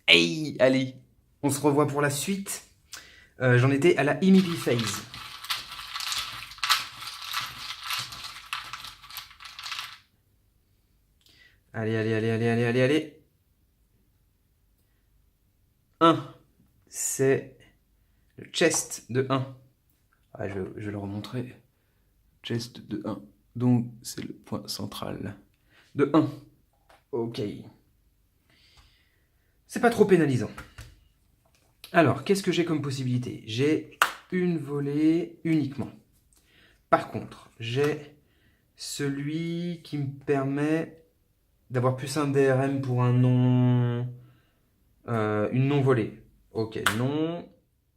Hey, allez, on se revoit pour la suite. J'en étais à la EMP phase. Allez, allez, allez, allez, allez, allez, allez. 1, c'est le chest de 1. Ah, je vais le remontrer. Chest de 1. Donc, c'est le point central. De 1. Ok. C'est pas trop pénalisant. Alors, qu'est-ce que j'ai comme possibilité? J'ai une volée uniquement. Par contre, j'ai celui qui me permet d'avoir plus un DRM pour un non... une non-volée. Ok, non.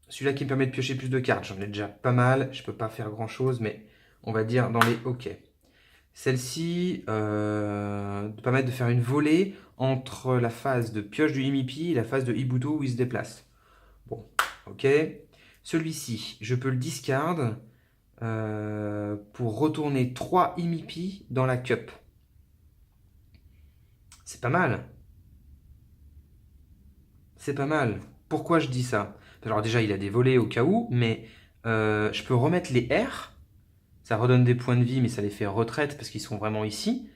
Celui-là qui me permet de piocher plus de cartes, j'en ai déjà pas mal. Je peux pas faire grand-chose, mais on va dire dans les ok. Celle-ci permet de faire une volée entre la phase de pioche du Imipi et la phase de Ibuto où il se déplace. Bon, ok. Celui-ci, je peux le discard pour retourner 3 Imipi dans la cup. C'est pas mal. C'est pas mal. Pourquoi je dis ça? Alors déjà, il a des volets au cas où, mais je peux remettre les R. Ça redonne des points de vie, mais ça les fait retraite parce qu'ils sont vraiment ici.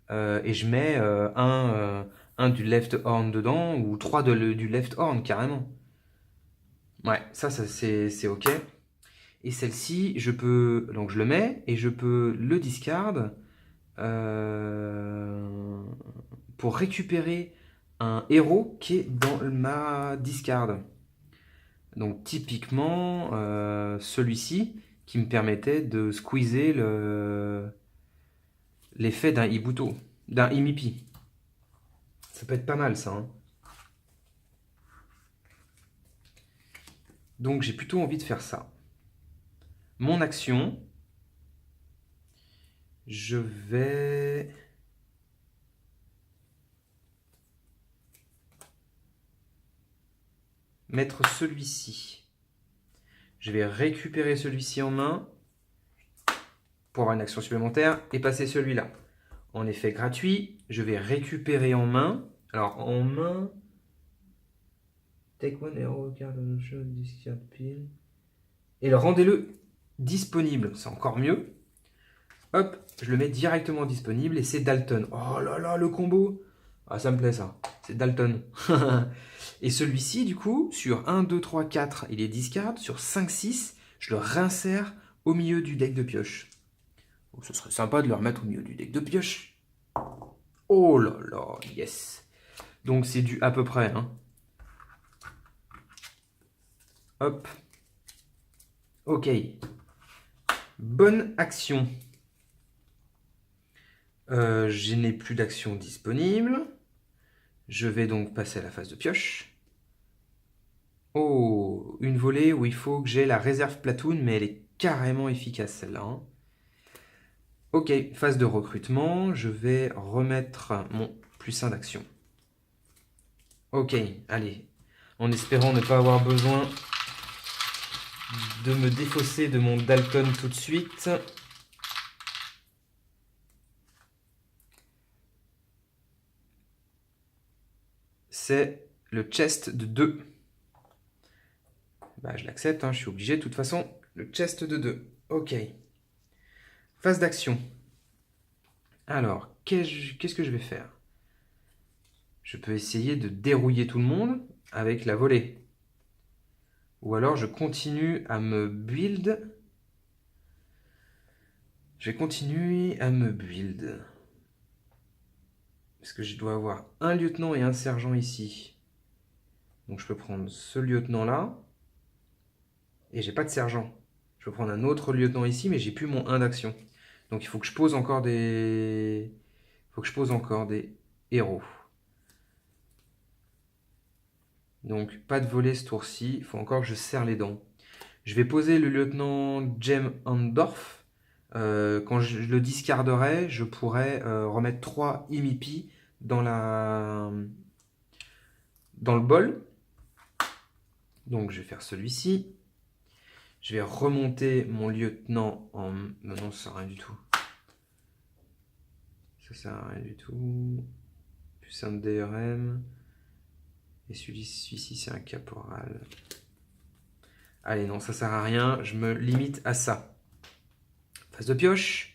Et je mets un du left horn dedans, ou 3 du left horn carrément. Ouais, ça c'est ok. Et celle-ci, je peux. Donc je le mets et je peux le discard euh, pour récupérer un héros qui est dans ma discard. Donc typiquement, celui-ci qui me permettait de squeezer l'effet d'un Ibuto, d'un Imipi. Ça peut être pas mal ça, hein. Donc j'ai plutôt envie de faire ça. Mon action, je vais... mettre celui-ci. Je vais récupérer celui-ci en main pour avoir une action supplémentaire et passer celui-là. En effet gratuit, je vais récupérer en main. Alors en main... Take one hero card on show, discard pile. Et le rendez-le disponible, c'est encore mieux. Hop, je le mets directement disponible et c'est Dalton. Oh là là, le combo! Ah, ça me plaît ça. C'est Dalton. Et celui-ci, du coup, sur 1, 2, 3, 4, il est discard. Sur 5, 6, je le réinsère au milieu du deck de pioche. Oh, ce serait sympa de le remettre au milieu du deck de pioche. Oh là là, yes. Donc c'est du à peu près, hein. Hop. Ok. Bonne action. Je n'ai plus d'action disponible. Je vais donc passer à la phase de pioche. Oh, une volée où il faut que j'ai la réserve platoon, mais elle est carrément efficace celle-là, hein. Ok, phase de recrutement, je vais remettre mon +1 d'action. Ok, allez, en espérant ne pas avoir besoin de me défausser de mon Dalton tout de suite. C'est le chest de 2. Bah, je l'accepte, hein, je suis obligé de toute façon. Le chest de 2. Ok. Phase d'action. Alors, qu'est-ce que je vais faire? Je peux essayer de dérouiller tout le monde avec la volée. Ou alors je continue à me build. Je vais continuer à me build. Parce que je dois avoir un lieutenant et un sergent ici. Donc je peux prendre ce lieutenant-là. Et j'ai pas de sergent. Je peux prendre un autre lieutenant ici, mais j'ai plus mon 1 d'action. Donc il faut que je pose encore des... héros. Donc pas de volet ce tour-ci. Il faut encore que je serre les dents. Je vais poser le lieutenant Jem Andorf. Quand je le discarderai, je pourrai remettre 3 Imipi dans le bol. Donc je vais faire celui-ci. Je vais remonter mon lieutenant en... Non, ça sert à rien du tout. Ça sert à rien du tout. Plus un DRM. Et celui-ci, c'est un caporal. Allez, non, ça sert à rien. Je me limite à ça. Phase de pioche.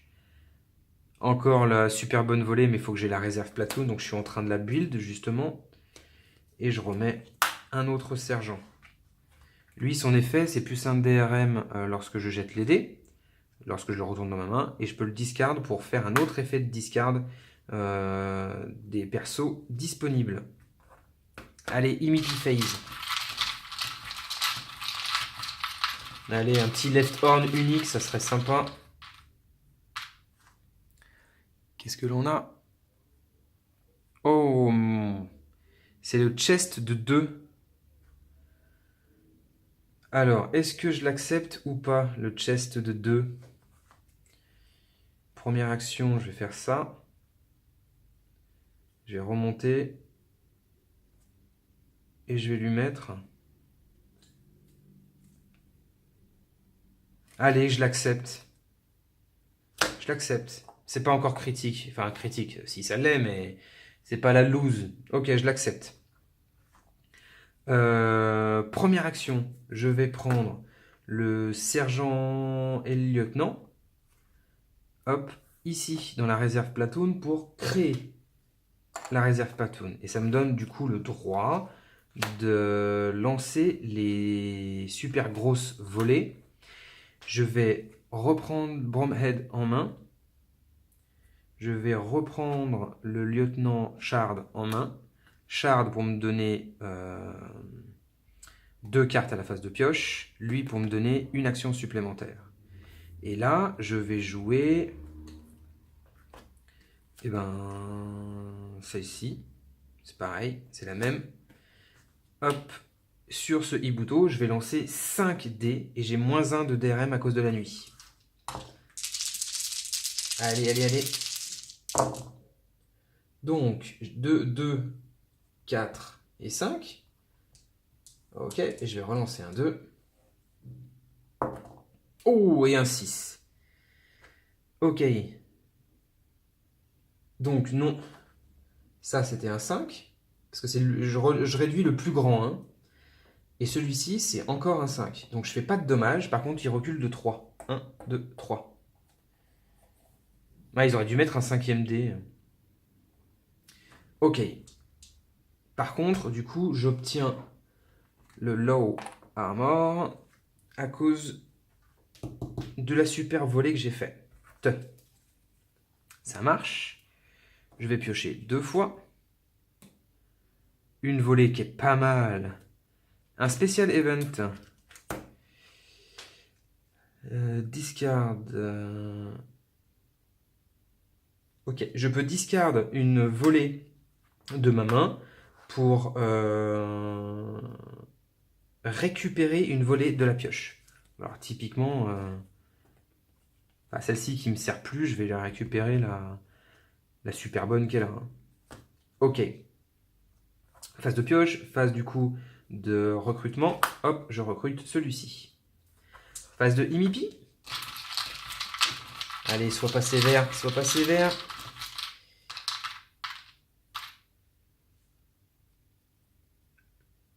Encore la super bonne volée, mais il faut que j'ai la réserve platoon. Donc je suis en train de la build, justement. Et je remets un autre sergent. Lui, son effet, c'est plus un DRM lorsque je jette les dés. Lorsque je le retourne dans ma main. Et je peux le discard pour faire un autre effet de discard des persos disponibles. Allez, Imity Phase. Allez, un petit left horn unique, ça serait sympa. Qu'est-ce que l'on a? Oh, c'est le chest de 2. Alors, est-ce que je l'accepte ou pas, le chest de 2? Première action, je vais faire ça. Je vais remonter. Et je vais lui mettre... Allez, je l'accepte. Je l'accepte. C'est pas encore critique. Enfin, critique, si ça l'est, mais c'est pas la lose. Ok, je l'accepte. Première action, je vais prendre le sergent et le lieutenant. Hop, ici, dans la réserve platoon, pour créer la réserve platoon. Et ça me donne du coup le droit de lancer les super grosses volées. Je vais reprendre Bromhead en main. Je vais reprendre le lieutenant Shard en main. Shard pour me donner 2 cartes à la phase de pioche. Lui pour me donner une action supplémentaire. Et là, je vais jouer... Eh ben, ça ici. C'est pareil, c'est la même. Hop, sur ce Ibuto, je vais lancer 5 dés et j'ai moins 1 de DRM à cause de la nuit. Allez, allez, allez. Donc, 2, 2, 4 et 5. Ok, et je vais relancer un 2. Oh, et un 6. Ok. Donc, non. Ça, c'était un 5. Parce que je réduis le plus grand. Hein. Et celui-ci, c'est encore un 5. Donc, je fais pas de dommages. Par contre, il recule de 3. 1, 2, 3. Ah, ils auraient dû mettre un 5e dé. Ok. Par contre, du coup, j'obtiens le low armor à cause de la super volée que j'ai faite. Ça marche. Je vais piocher 2 fois. Une volée qui est pas mal. Un spécial event. Discard. Ok, je peux discard une volée de ma main pour récupérer une volée de la pioche. Alors typiquement, celle-ci qui me sert plus, je vais la récupérer la super bonne qu'elle a. Hein. Ok. Phase de pioche, phase du coup de recrutement. Hop, je recrute celui-ci. Phase de Imipi. Allez, sois pas sévère, sois pas sévère.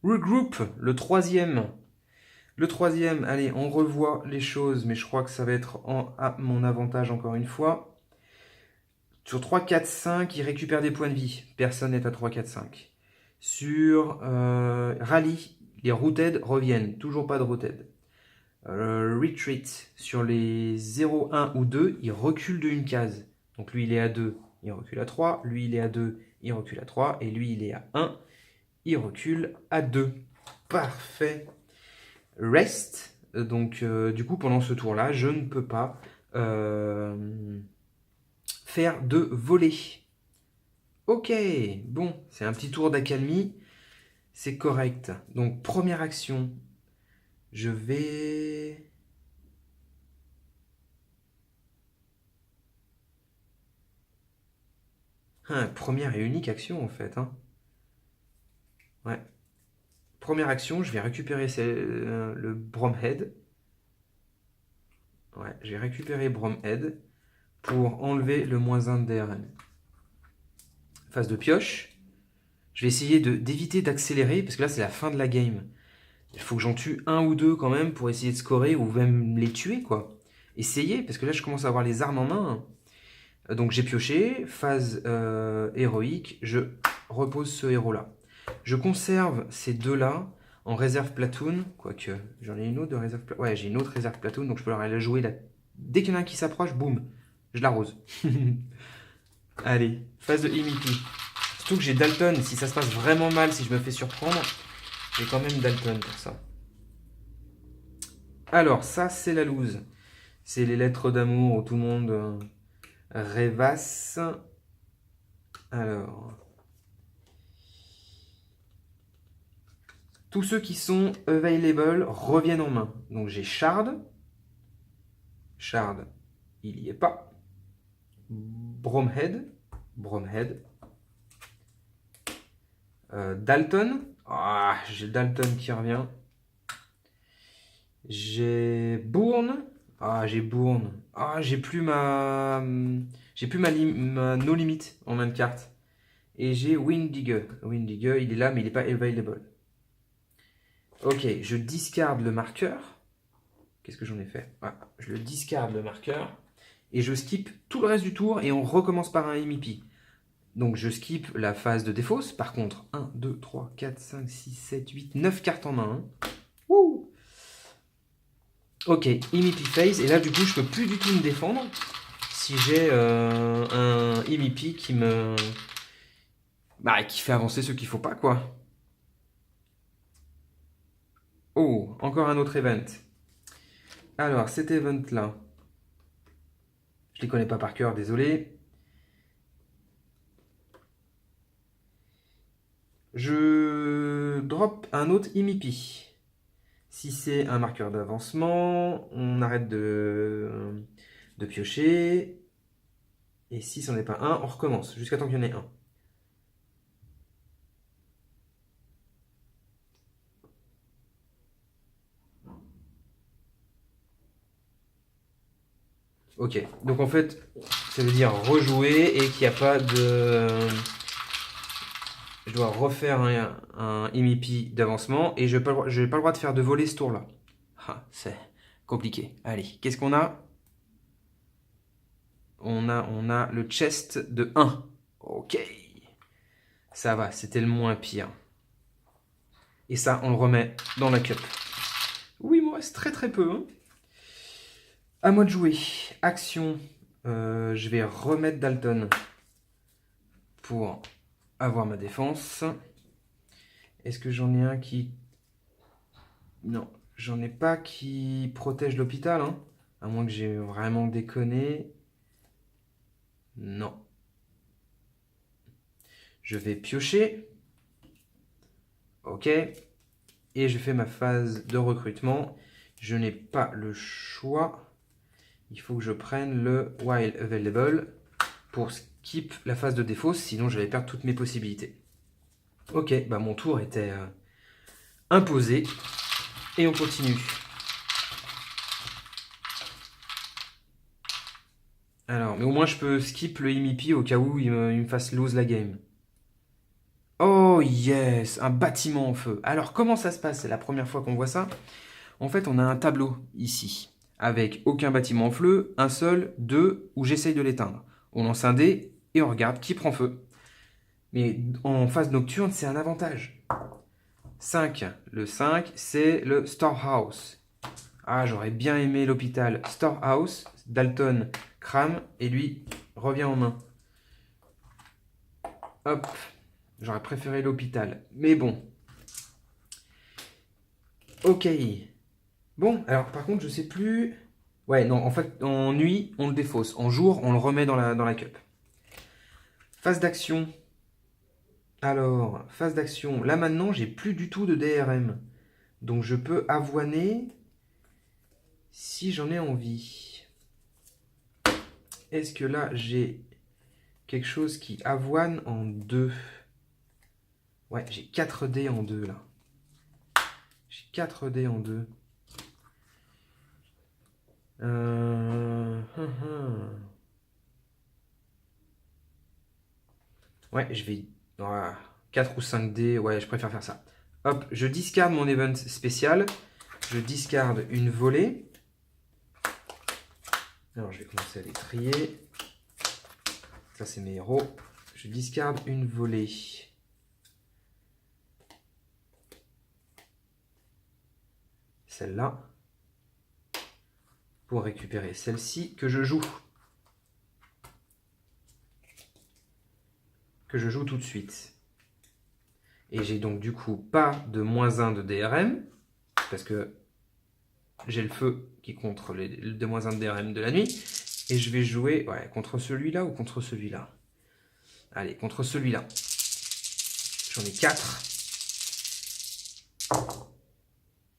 Regroup, le troisième. Le troisième, allez, on revoit les choses, mais je crois que ça va être à mon avantage encore une fois. Sur 3, 4, 5, il récupère des points de vie. Personne n'est à 3, 4, 5. Sur Rally, les Rooted reviennent. Toujours pas de Rooted. Retreat, sur les 0, 1 ou 2, il recule de une case. Donc lui, il est à 2, il recule à 3. Lui, il est à 2, il recule à 3. Et lui, il est à 1, il recule à 2. Parfait. Rest, donc du coup, pendant ce tour-là, je ne peux pas faire de volée. Ok, bon, c'est un petit tour d'accalmie, c'est correct. Donc, première action, je vais... première et unique action, en fait. Hein. Ouais. Première action, je vais récupérer le Bromhead. Ouais, j'ai récupéré Bromhead pour enlever le -1 de DRM. Phase de pioche. Je vais essayer d'éviter d'accélérer, parce que là, c'est la fin de la game. Il faut que j'en tue un ou deux quand même pour essayer de scorer ou même les tuer, quoi. Essayez, parce que là, je commence à avoir les armes en main. Donc, j'ai pioché, phase héroïque, je repose ce héros-là. Je conserve ces deux-là en réserve platoon, quoique j'en ai une autre de réserve platoon. Ouais, j'ai une autre réserve platoon, donc je peux la jouer là. Dès qu'il y en a un qui s'approche, boum, je l'arrose. Allez, phase de Imipi. Surtout que j'ai Dalton, si ça se passe vraiment mal, si je me fais surprendre, j'ai quand même Dalton pour ça. Alors, ça, c'est la loose. C'est les lettres d'amour où tout le monde rêvasse. Alors, tous ceux qui sont available reviennent en main. Donc, j'ai Shard. Shard, il n'y est pas. Bromhead. Bromhead. Dalton. Ah, j'ai Dalton qui revient. J'ai Bourne. Ah, j'ai Bourne. Ah, j'ai plus ma. J'ai plus ma no limit en main de carte. Et j'ai Windigo. Windigo, il est là, mais il n'est pas available. Ok, je discarde le marqueur. Qu'est-ce que j'en ai fait? Ah, je le discarde le marqueur. Et je skip tout le reste du tour et on recommence par un MEP. Donc je skip la phase de défausse. Par contre, 1, 2, 3, 4, 5, 6, 7, 8, 9 cartes en main. Hein. Wouh! Ok, MEP phase. Et là, du coup, je peux plus du tout me défendre si j'ai un MEP qui me... Bah, qui fait avancer ceux qu'il faut pas, quoi. Oh, encore un autre event. Alors, cet event-là, je les connais pas par cœur, désolé. Je drop un autre MEP. Si c'est un marqueur d'avancement, on arrête de piocher. Et si ce n'en est pas un, on recommence jusqu'à temps qu'il y en ait un. Ok, donc en fait, ça veut dire rejouer et qu'il n'y a pas de... Je dois refaire un MEP d'avancement et je n'ai pas le droit de faire de voler ce tour-là. Ah, c'est compliqué. Allez, qu'est-ce qu'on a? On a le chest de 1. Ok. Ça va, c'était le moins pire. Et ça, on le remet dans la cup. Oui, il me reste très très peu. Hein. À moi de jouer. Action. Je vais remettre Dalton pour avoir ma défense. Est-ce que j'en ai un qui... Non, j'en ai pas qui protège l'hôpital. Hein. À moins que j'ai vraiment déconné. Non. Je vais piocher. Ok. Et je fais ma phase de recrutement. Je n'ai pas le choix. Il faut que je prenne le Wild Available pour skip la phase de défausse, sinon je vais perdre toutes mes possibilités. Ok, bah mon tour était imposé. Et on continue. Alors, mais au moins je peux skip le MEP au cas où il me fasse lose la game. Oh yes, un bâtiment en feu. Alors comment ça se passe? C'est la première fois qu'on voit ça. En fait, on a un tableau ici, avec aucun bâtiment en feu, un seul, deux, où j'essaye de l'éteindre. On lance un dé et on regarde qui prend feu. Mais en phase nocturne, c'est un avantage. 5. Le 5, c'est le storehouse. Ah, j'aurais bien aimé l'hôpital storehouse. Dalton crame et lui revient en main. Hop. J'aurais préféré l'hôpital. Mais bon. Ok. Bon, alors par contre, je sais plus... Ouais, non, en fait, en nuit, on le défausse. En jour, on le remet dans la cup. Phase d'action. Alors, phase d'action. Là maintenant, j'ai plus du tout de DRM. Donc je peux avoiner si j'en ai envie. Est-ce que là, j'ai quelque chose qui avoine en 2? Ouais, j'ai 4 dés en 2 là. J'ai 4 dés en 2. Ouais, je vais... 4 ou 5 dés. Ouais, je préfère faire ça. Hop, je discarde mon event spécial. Je discarde une volée. Alors, je vais commencer à les trier. Ça, c'est mes héros. Je discarde une volée. Celle-là. Pour récupérer celle-ci que je joue. Que je joue tout de suite. Et j'ai donc du coup pas de -1 de DRM. Parce que j'ai le feu qui contre le -1 de DRM de la nuit. Et je vais jouer contre celui-là ou contre celui-là. Allez, contre celui-là. J'en ai 4.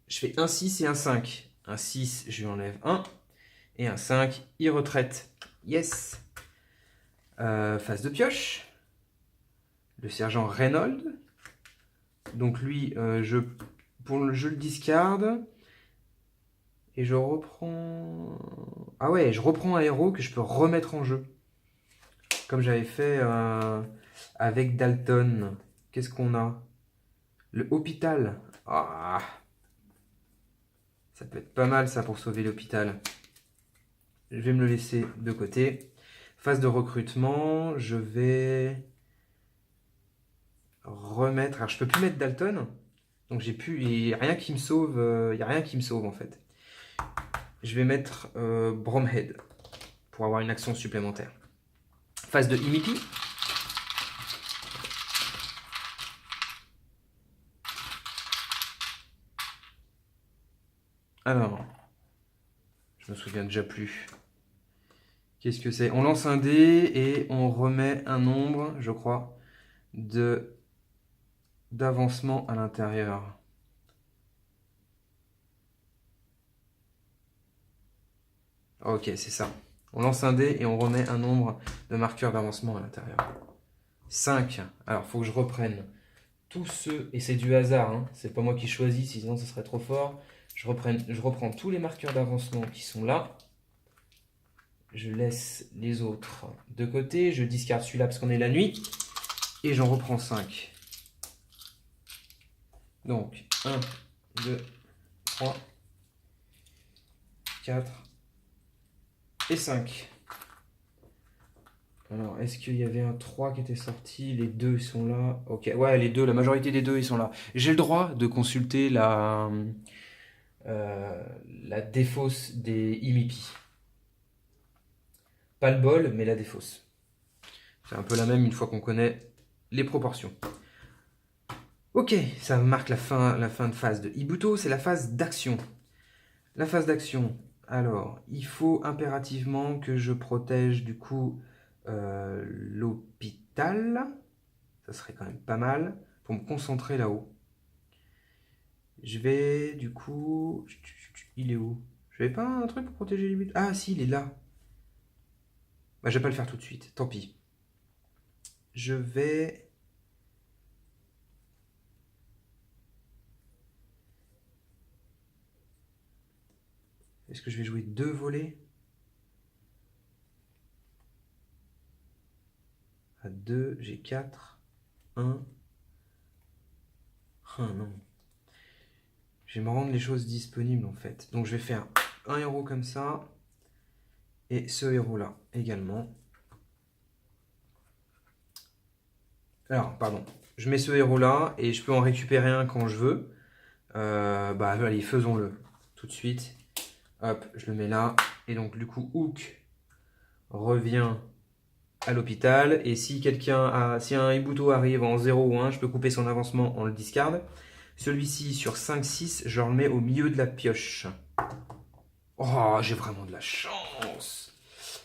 Je fais un 6 et un 5. Un 6, je lui enlève 1. Et un 5, il retraite. Yes. Phase de pioche. Le sergent Reynolds. Donc lui, je le discarde. Et je reprends... Ah ouais, je reprends un héros que je peux remettre en jeu. Comme j'avais fait avec Dalton. Qu'est-ce qu'on a? Le hôpital. Ah, ça peut être pas mal ça pour sauver l'hôpital. Je vais me le laisser de côté. Phase de recrutement, je vais remettre... Alors je peux plus mettre Dalton. Donc j'ai plus... Il n'y a rien qui me sauve. Il n'y a rien qui me sauve en fait. Je vais mettre Bromhead pour avoir une action supplémentaire. Phase de Imipi. Alors, je me souviens déjà plus. Qu'est-ce que c'est? On lance un dé et on remet un nombre, je crois, d'avancement à l'intérieur. Ok, c'est ça. On lance un dé et on remet un nombre de marqueurs d'avancement à l'intérieur. 5. Alors, il faut que je reprenne tous ceux, et c'est du hasard, hein. C'est pas moi qui choisis, sinon ça serait trop fort. Je reprends tous les marqueurs d'avancement qui sont là. Je laisse les autres de côté. Je discarde celui-là parce qu'on est la nuit. Et j'en reprends 5. Donc, 1, 2, 3, 4 et 5. Alors, est-ce qu'il y avait un 3 qui était sorti? Les 2 sont là. Ok, ouais, les deux, la majorité des 2, ils sont là. J'ai le droit de consulter la défausse des Imipi. Pas le bol, mais la défausse. C'est un peu la même une fois qu'on connaît les proportions. Ok, ça marque la fin de phase de Ibuto, c'est la phase d'action. La phase d'action, alors, il faut impérativement que je protège du coup l'hôpital. Ça serait quand même pas mal pour me concentrer là-haut. Je vais du coup... Il est où? Je n'avais pas un truc pour protéger les buts? Ah si, il est là. Bah, je vais pas le faire tout de suite, tant pis. Je vais... Est-ce que je vais jouer 2 volets? À 2, j'ai 4. 1. Ah non. Je vais me rendre les choses disponibles en fait. Donc je vais faire un héros comme ça. Et ce héros-là également. Alors, pardon. Je mets ce héros-là et je peux en récupérer un quand je veux. Bah allez, faisons-le tout de suite. Hop, je le mets là. Et donc du coup, Hook revient à l'hôpital. Et si si un Ibuto arrive en 0 ou 1, je peux couper son avancement, on le discarde. Celui-ci, sur 5-6, je le mets au milieu de la pioche. Oh, j'ai vraiment de la chance.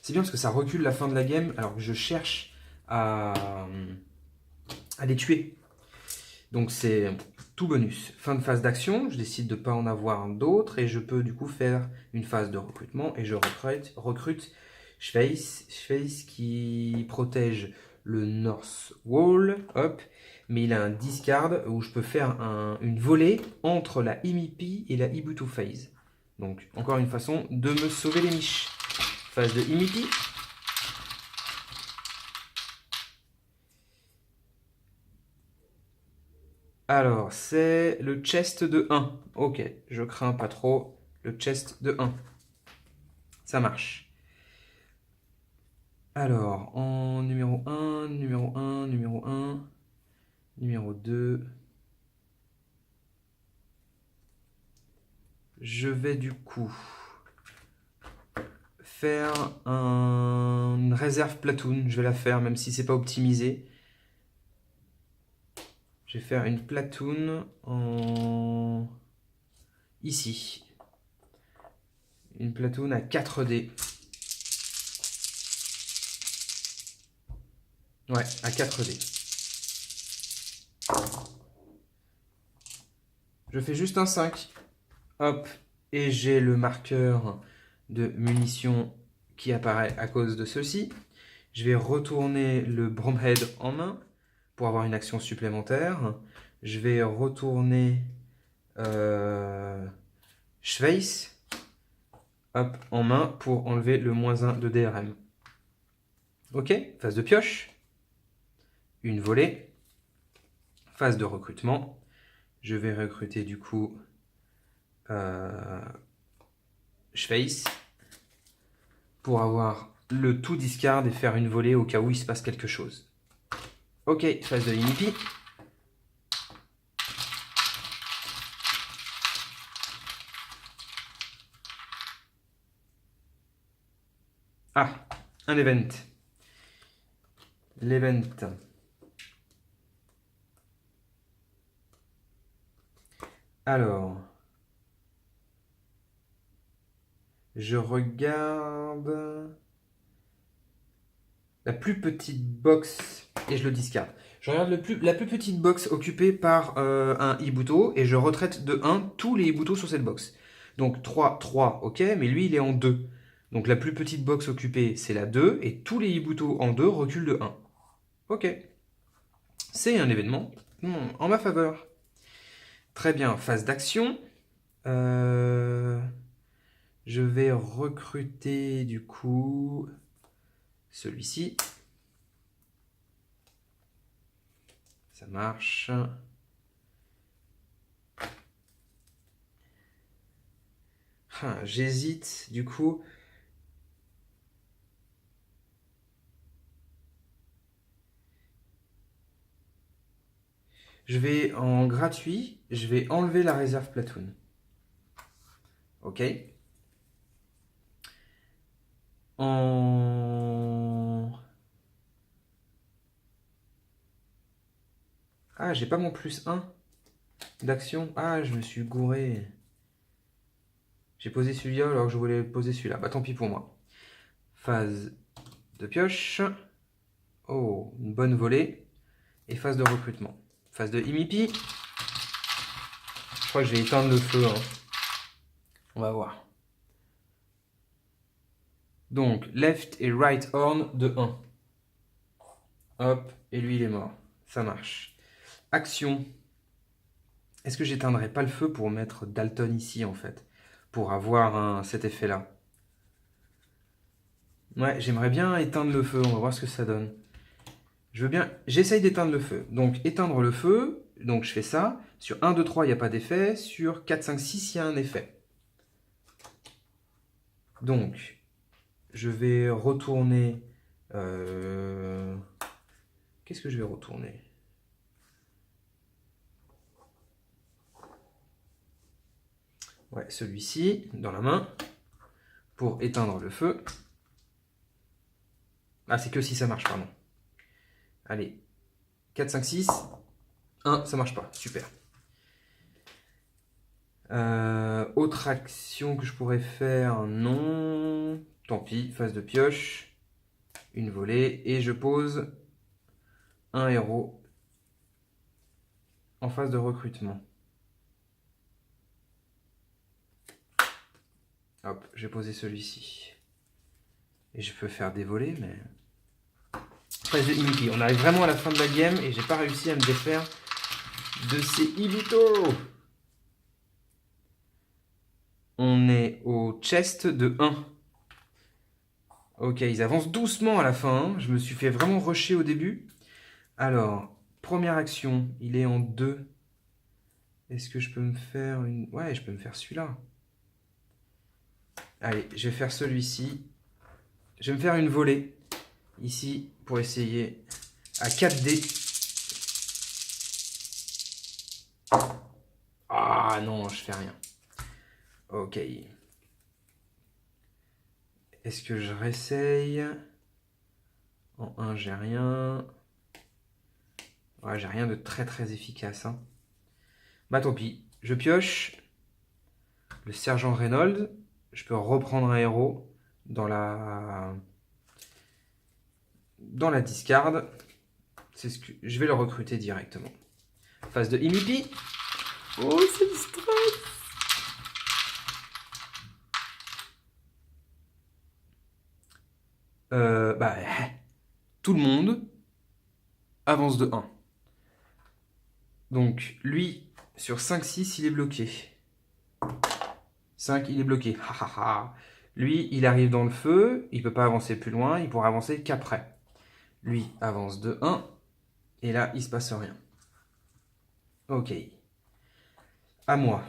C'est bien parce que ça recule la fin de la game alors que je cherche à les tuer. Donc c'est tout bonus. Fin de phase d'action, je décide de ne pas en avoir d'autres et je peux du coup faire une phase de recrutement et je recrute Schweiss qui protège le North Wall, hop, mais il a un discard où je peux faire une volée entre la Imipi et la Ibuto phase. Donc encore une façon de me sauver les miches. Phase de Imipi. Alors, c'est le chest de 1. Ok, je crains pas trop. Le chest de 1. Ça marche. Alors, en numéro 1, numéro 1, numéro 1, numéro 2. Je vais du coup faire une réserve platoon. Je vais la faire même si c'est pas optimisé. Je vais faire une platoon en... ici. Une platoon à 4D. Ouais, à 4D. Je fais juste un 5. Hop. Et j'ai le marqueur de munitions qui apparaît à cause de ceci. Je vais retourner le Bromhead en main pour avoir une action supplémentaire. Je vais retourner Schweiss hop, en main pour enlever le -1 de DRM. Ok, phase de pioche. Une volée. Phase de recrutement. Je vais recruter du coup Schweiss pour avoir le tout discard et faire une volée au cas où il se passe quelque chose. Ok, phase de Limipi. Ah, un event. L'event. Alors, je regarde la plus petite box et je le discard. Je regarde la plus petite box occupée par un Ibuto et je retraite de 1 tous les Ibuto sur cette box. Donc 3, 3, ok, mais lui il est en 2. Donc la plus petite box occupée c'est la 2 et tous les Ibuto en 2 reculent de 1. Ok. C'est un événement en ma faveur. Très bien, phase d'action. Je vais recruter du coup celui-ci. Ça marche. J'hésite du coup. Je vais en gratuit, je vais enlever la réserve platoon. Ok. En... Ah, j'ai pas mon +1 d'action. Ah, je me suis gouré. J'ai posé celui-là alors que je voulais poser celui-là. Bah tant pis pour moi. Phase de pioche. Oh, une bonne volée. Et phase de recrutement. Phase de Imipi. Je crois que je vais éteindre le feu. Hein. On va voir. Donc, left et right horn de 1. Hop, et lui il est mort. Ça marche. Action. Est-ce que j'éteindrai pas le feu pour mettre Dalton ici en fait? Pour avoir cet effet-là. Ouais, j'aimerais bien éteindre le feu. On va voir ce que ça donne. Je veux bien... J'essaye d'éteindre le feu. Donc, éteindre le feu. Donc, je fais ça. Sur 1, 2, 3, il n'y a pas d'effet. Sur 4, 5, 6, il y a un effet. Donc, je vais retourner... Qu'est-ce que je vais retourner? Ouais, celui-ci, dans la main, pour éteindre le feu. Ah, c'est que si ça marche, pardon. Allez, 4, 5, 6. 1, ça marche pas. Super. Autre action que je pourrais faire, non. Tant pis, phase de pioche. Une volée. Et je pose un héros en phase de recrutement. Hop, j'ai posé celui-ci. Et je peux faire des volées, mais... Phase de Imiki. On arrive vraiment à la fin de la game et j'ai pas réussi à me défaire de ces Ibuto. On est au chest de 1. Ok, ils avancent doucement à la fin. Hein. Je me suis fait vraiment rusher au début. Alors, première action, il est en 2. Est-ce que je peux me faire une... Ouais, je peux me faire celui-là. Allez, je vais faire celui-ci. Je vais me faire une volée. Ici, pour essayer à 4D. Ah non, je fais rien. Ok. Est-ce que je réessaye? En 1, j'ai rien. Ouais, j'ai rien de très très efficace. Hein. Bah tant pis. Je pioche le sergent Reynolds. Je peux reprendre un héros dans la discard. C'est ce que je vais le recruter directement. Phase de Imipi. Oh, c'est le stress. Bah, tout le monde avance de 1. Donc, lui, sur 5-6, il est bloqué. 5, il est bloqué. Ha, ha, ha. Lui, il arrive dans le feu, il ne peut pas avancer plus loin, il pourra avancer qu'après. Lui avance de 1, et là, il ne se passe rien. Ok. À moi.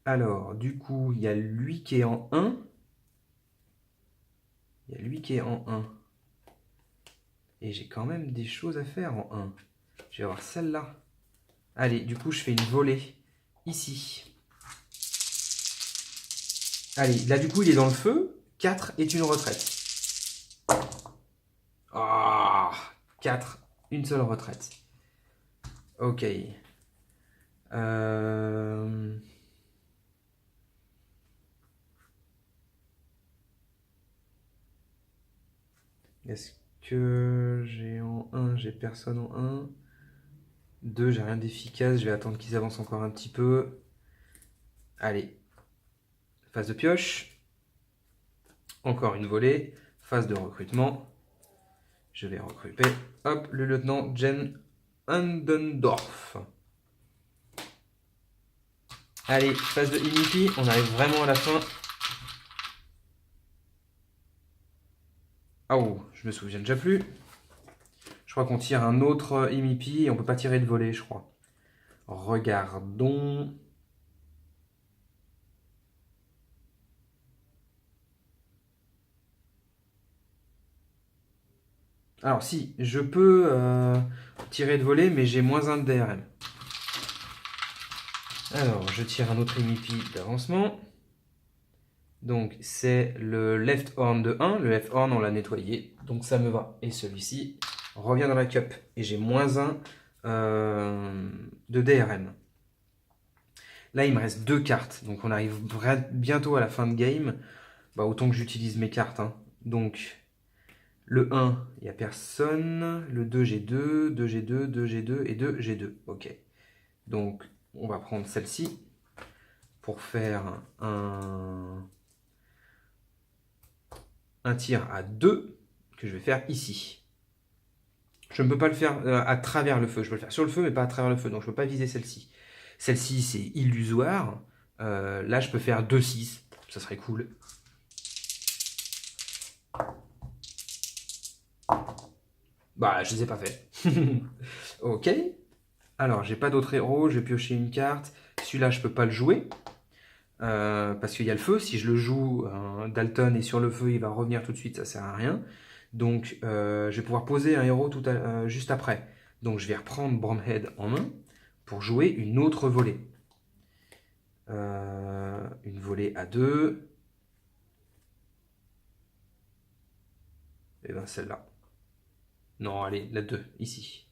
Alors, du coup, il y a lui qui est en 1. Il y a lui qui est en 1. Et j'ai quand même des choses à faire en 1. Je vais avoir celle-là. Allez, du coup, je fais une volée ici. Allez, là, du coup, il est dans le feu. 4 est une retraite. Ah, 4, une seule retraite. Ok. Est-ce que j'ai en 1, j'ai personne en 1. 2, j'ai rien d'efficace, je vais attendre qu'ils avancent encore un petit peu. Allez. Phase de pioche. Encore une volée. Phase de recrutement. Je vais recruter, hop, le lieutenant Jen Andendorf. Allez, phase de Imipi, on arrive vraiment à la fin. Oh, je me souviens déjà plus. Je crois qu'on tire un autre Imipi et on peut pas tirer de volée, je crois. Regardons. Alors si, je peux tirer de volée, mais j'ai moins 1 de DRM. Alors, je tire un autre Imipi d'avancement. Donc, c'est le left horn de 1. Le left horn, on l'a nettoyé, donc ça me va. Et celui-ci revient dans la cup. Et j'ai moins 1 de DRM. Là, il me reste 2 cartes. Donc, on arrive bientôt à la fin de game. Bah, autant que j'utilise mes cartes. Hein. Donc, le 1, il n'y a personne. Le 2, j'ai 2. 2, j'ai 2. 2, j'ai 2. Et 2, j'ai 2. Ok. Donc, on va prendre celle-ci pour faire un tir à 2 que je vais faire ici. Je ne peux pas le faire à travers le feu. Je peux le faire sur le feu, mais pas à travers le feu. Donc, je ne peux pas viser celle-ci. Celle-ci, c'est illusoire. Là, je peux faire 2-6. Ça serait cool. Bah, je les ai pas fait. Ok. Alors, j'ai pas d'autres héros. Je vais piocher une carte. Celui-là, je peux pas le jouer. Parce qu'il y a le feu. Si je le joue, Dalton est sur le feu, il va revenir tout de suite. Ça sert à rien. Donc, je vais pouvoir poser un héros juste après. Donc, je vais reprendre Bromhead en main pour jouer une autre volée. Une volée à 2. Et bien celle-là. Non, allez, la 2, ici.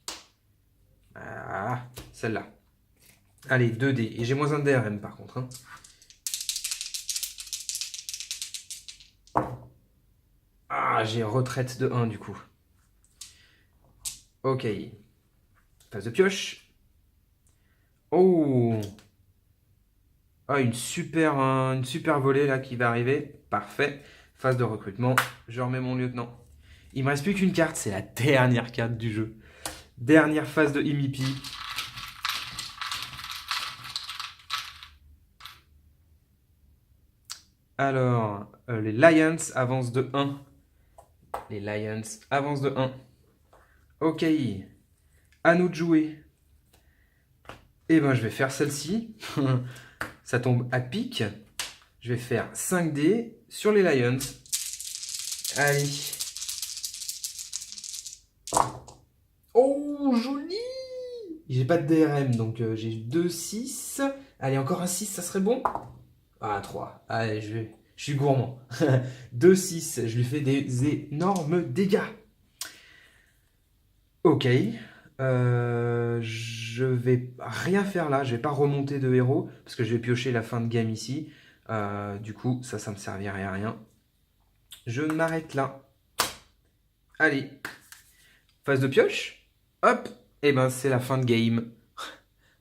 Ah, celle-là. Allez, 2D. Et j'ai moins 1 de DRM par contre. Hein. Ah, j'ai retraite de 1 du coup. Ok. Phase de pioche. Oh. Ah, une super volée là qui va arriver. Parfait. Phase de recrutement. Je remets mon lieutenant. Il me reste plus qu'une carte. C'est la dernière carte du jeu. Dernière phase de Imipi. Alors, les Lions avancent de 1. Les Lions avancent de 1. Ok. À nous de jouer. Eh ben, je vais faire celle-ci. Ça tombe à pic. Je vais faire 5 dés sur les Lions. Allez. Oh, joli! J'ai pas de DRM, donc j'ai 2, 6. Allez, encore un 6, ça serait bon? Ah, 3. Allez, je suis gourmand. 2, 6, je lui fais des énormes dégâts. Ok. Je vais rien faire là, je vais pas remonter de héros, parce que je vais piocher la fin de game ici. Du coup, ça me servirait à rien. Je m'arrête là. Allez. Phase de pioche. Hop. Et ben, c'est la fin de game.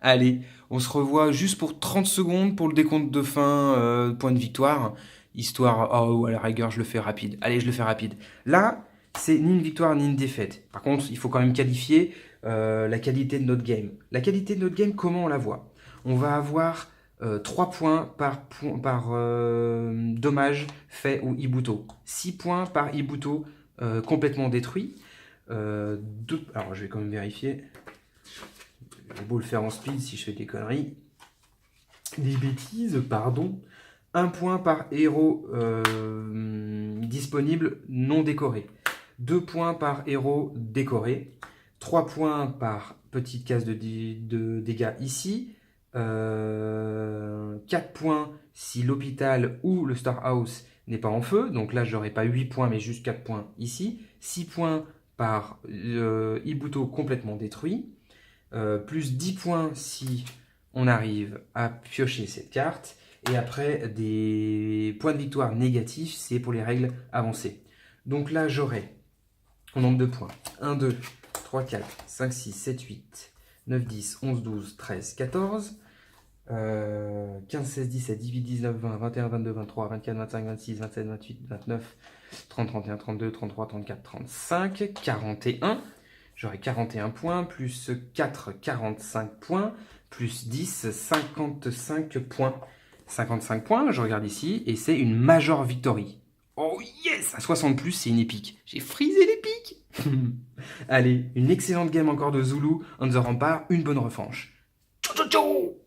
Allez, on se revoit juste pour 30 secondes pour le décompte de fin, point de victoire. Histoire, oh, à la rigueur, je le fais rapide. Allez, je le fais rapide. Là, c'est ni une victoire ni une défaite. Par contre, il faut quand même qualifier la qualité de notre game. La qualité de notre game, comment on la voit? On va avoir 3 points par dommage fait ou Ibuto. 6 points par Ibuto complètement détruit. Alors, je vais quand même vérifier. J'ai beau le faire en speed si je fais des conneries. Des bêtises, pardon. 1 point par héros disponible non décoré. 2 points par héros décoré. 3 points par petite case de dégâts ici. 4 points si l'hôpital ou le Storehouse n'est pas en feu. Donc là, j'aurai pas 8 points, mais juste 4 points ici. 6 points par Ibuto complètement détruit. Plus 10 points si on arrive à piocher cette carte. Et après, des points de victoire négatifs, c'est pour les règles avancées. Donc là, j'aurai au nombre de points 1, 2, 3, 4, 5, 6, 7, 8, 9, 10, 11, 12, 13, 14, 15, 16, 17, 18, 19, 20, 21, 22, 23, 24, 25, 26, 27, 28, 29, 30, 31, 32, 33, 34, 35, 41. J'aurai 41 points, plus 4, 45 points, plus 10, 55 points. 55 points, je regarde ici, et c'est une Major Victory. Oh yes! À 60 plus, c'est une épique. J'ai frisé l'épique. Allez, une excellente game encore de Zulu on the Rampart, une bonne revanche. Ciao, ciao, ciao!